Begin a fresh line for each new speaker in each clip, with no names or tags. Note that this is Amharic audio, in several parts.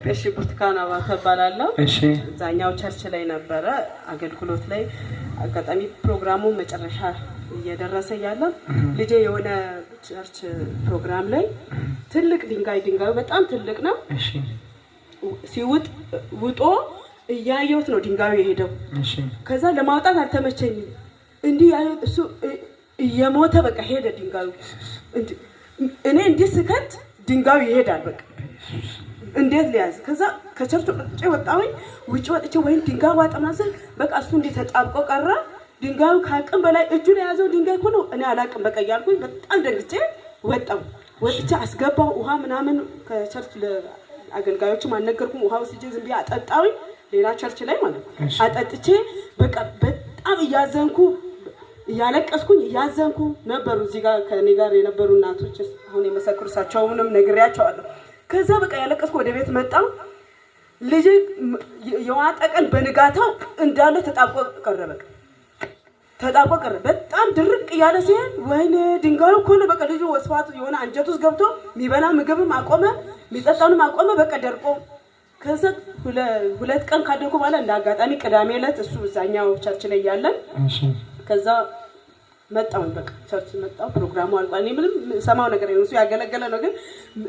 እሺ ብርቱካን አባተ እባላለሁ።
እሺ
ዛኛው ቸርች ላይ ነበረ አገልግሎት ላይ አጋጣሚ ፕሮግራሙ መጨረሻ እየደረሰ ያለ ልጄ የሆነ ቸርች ፕሮግራም ላይ ትልቅ ድንጋዩ በጣም ትልቅ ነው።
እሺ
ሲውጥ ውጦ እያየሁት ነው ድንጋዩ የሄደው።
እሺ
ከዛ ለማውጣት አልተመቸኝም። እንዲህ ያየሁት እሱ እየሞተ በቃ ሄደ ድንጋዩ። እኔ እንዲህ ስከት ድንጋዩ ይሄዳል በቃ እንዴት ሊያዝ ከዛ ከቸርቹ ወጥቼ ወጣሁኝ። ውጭ ወጥቼ ወይን ድንጋዩ ዋጠማዘን በቃ እሱ እንዴ ተጣብቆ ቀረ። ድንጋዩ ካቅም በላይ እጁ ላይ ያዘው ድንጋይ ሆኖ እኔ አላቅም በቃ ያልኩኝ በጣም ደንግጬ ወጥቼ አስገባው። ውሃ ምናምን ከቸርች ለአገልጋዮችም አልነገርኩም። ውሃው ሲጀ ዝም ብዬ አጠጣሁኝ። ሌላ ቸርች ላይ ማለት ነው አጠጥቼ በቃ በጣም እያዘንኩ እያለቀስኩኝ እያዘንኩ ነበሩ። እዚህ ጋር ከኔ ጋር የነበሩ እናቶች አሁን የመሰክሩሳቸውንም ነግሬያቸዋለሁ። ከዛ በቃ ያለቀስኩ ወደ ቤት መጣሁ። ልጅ የዋጠቀን በንጋታው እንዳለ ተጣብቆ ቀረ። በጣም ድርቅ ያለ ሲሆን ወይኔ ድንጋዩ እኮ ነው በቃ ልጁ ወስፋቱ የሆነ አንጀቱ ውስጥ ገብቶ የሚበላ ምግብም አቆመ፣ የሚጠጣውንም አቆመ በቃ ደርቆ። ከዛ ሁለት ቀን ካደረኩ በኋላ እንደ አጋጣሚ ቅዳሜ ዕለት እሱ እዛኛው ቸርች ላይ ያለን ከዛ መጣው በቃ ቸርች መጣው። ፕሮግራሙ አልቋል። እኔ ምንም ሰማው ነገር የለም። እሱ ያገለገለ ነው። ግን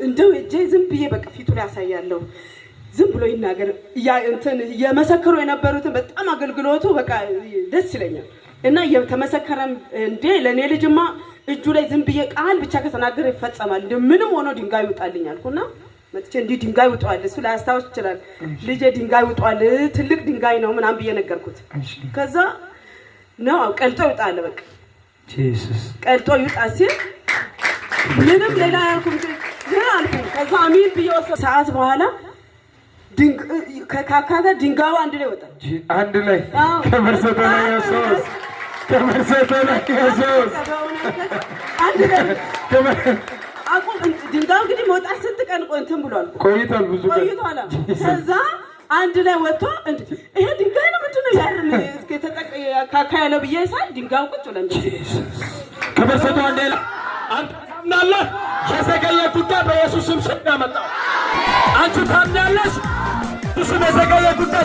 እንደው እጄ ዝም ብዬ በቃ ፊቱ ላይ ያሳያለሁ። ዝም ብሎ ይናገር እንትን የመሰከሩ የነበሩትን በጣም አገልግሎቱ በቃ ደስ ይለኛል። እና የተመሰከረም እንዴ ለኔ ልጅማ እጁ ላይ ዝም ብዬ ቃል ብቻ ከተናገረ ይፈጸማል ምንም ሆኖ ድንጋይ ይውጣልኝ አልኩና መጥቼ እንዲህ ድንጋይ ውጧል እሱ ላያስታውስ ይችላል። ልጄ ድንጋይ ውጧል ትልቅ ድንጋይ ነው ምናምን ብዬ ነገርኩት። ከዛ ነው ቀልጦ ይውጣል በቃ
ኢየሱስ
ቀልጦ ይውጣ ሲል ምንም ሌላ ያልኩም አልኩኝ። ከዛ አሚን ብዬ ሰዓት በኋላ ከካካታ ድንጋዩ አንድ ላይ ወጣ።
አንድ ላይ ከመርሰቶ ላይ ኢየሱስ
አንድ ላይ ድንጋዩ እንግዲህ መውጣት ስንት ቀን እንትን ብሏል
ቆይቷል ብዙ ቀን
ቆይቷል። ከዛ አንድ ላይ ወጥቶ ይሄ ድንጋይ ነው ምንድነው ያርን ካካ ያለው ብዬ ሳይ ድንጋዩ ቁጭ ብሎ እንደዚህ
ከመርሰቶ አንድ ላይ አንተ ታምናለህ? የዘገየ ጉዳይ በኢየሱስም ስም ያመጣው አንቺ ታምናለሽ? እሱ የዘገየ ጉዳይ